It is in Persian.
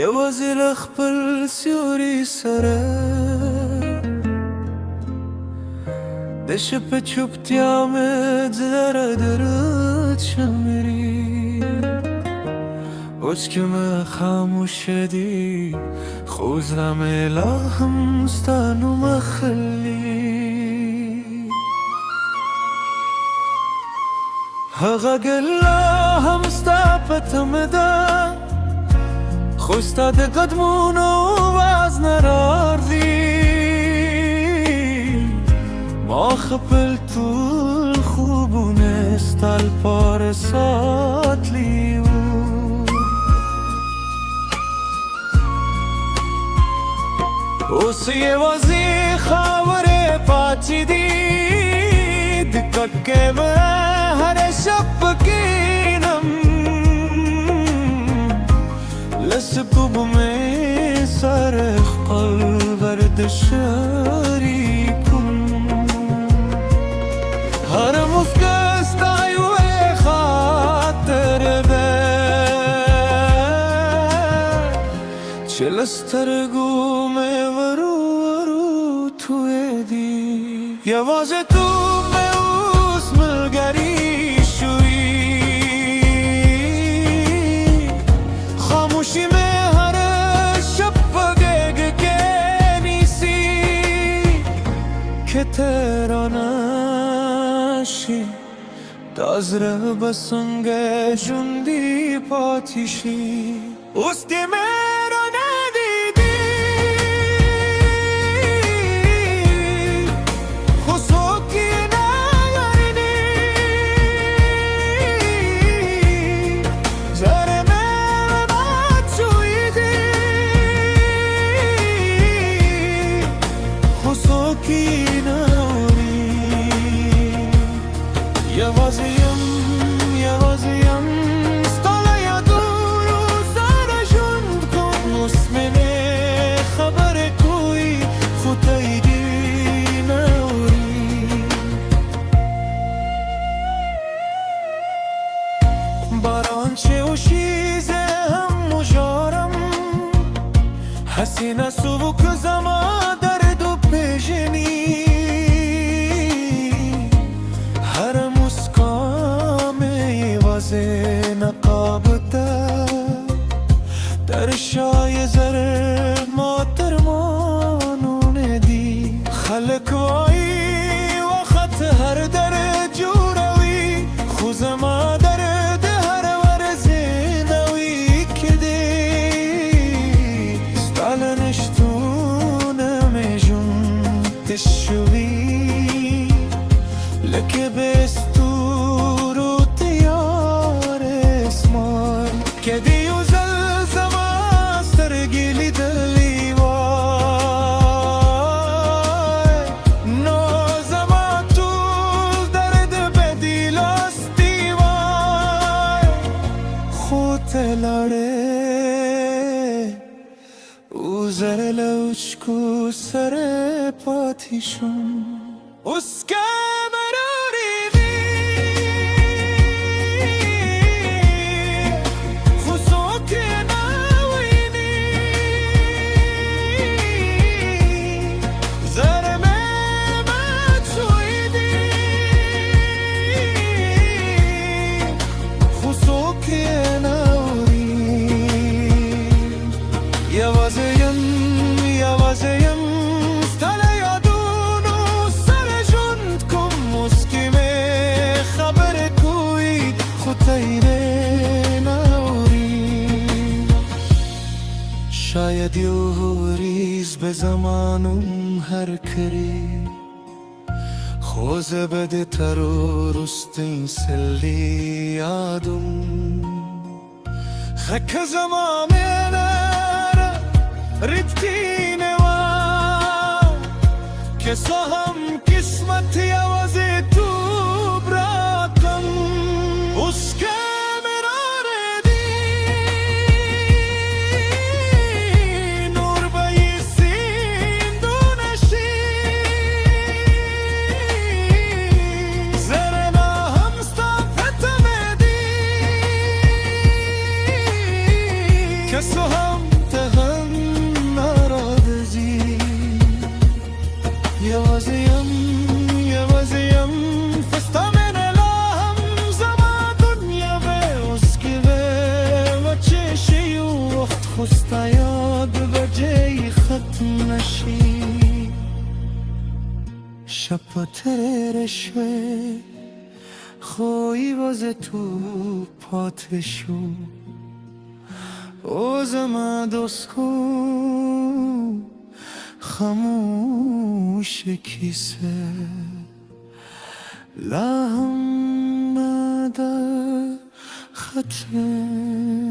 یوازې له خپل سیوري سره د شپې چوپتیا مې ذره درد شمیري اوس که مې خاموشه دي خو زړه مې لا هم ستا نوم اخلي هغه ګله هم ستا په تمه ده خو ستا د قدمونو واز نه راځي ما خپل ټول خوبونه ستا لپاره ساتلي وو اوس یوازې خاورې پاتې دي د ککې مې هره شپه کښېنم لسپوږمۍ سره خپل ورزش شریکم هر موسکا ستا یوه خاطره ده چې له سترګو مې ورو ورو تویېدي یوازې تو مې اوس ملګري شوي خاموشي مې هره شپه غېږ کې نیسي که ته رانه شي دا زړه به څنګه ژوندی پاتې شي اوس دې مې رانه دیدي خو څوک یې نه ویني زړه مې مات شوی دی خو څوک یې نه اوري یوازې یم ستا له یادونو سره ژوند کوم اوس مې نه خبرې کوي خو ته یې دې نه اوري باران چې وشي زه هم وژاړم هسې نسو که زما درد وپېژني هره موسکا مې یوازې نقاب ده در شای زر ما ترمانونه دي خلک وایي وخت هر درد جوړوي خو زما درد هر ورځ نوي که دی ستا له نشتونه مې ژوند تش شوي لکه به ستورو تیار اسمان که دې یو ځل زما سترګې لیدلي وای نو زما ټول درد به دې لوستی وای خو ته لاړې زره له اوښکو سره پاتې شوم اوس که یوازې یم ستا له یادونو سره ژوند کوم اوس کې مې خبرې کوي خو ته یې نه اوري شاید یو ریز به زمانم هر کړي خو زه به دې تر وروستۍ سلې یادم ښه که زما مینه رښتینې وه که څه هم قسمت یوازیتوب راکړم اوس که مې راریدي نور به یې سیندونه شي زره نه هم ستا په تمې دي که څه هم يوازيم فستامن الهم زما دنیا به اسکیوه و چشی وقت خوستا یاد بجای ختم نشی شب ترشوه خوی باز تو پاتشو او زما دوسکو خاموش کیسه لهم نده ختم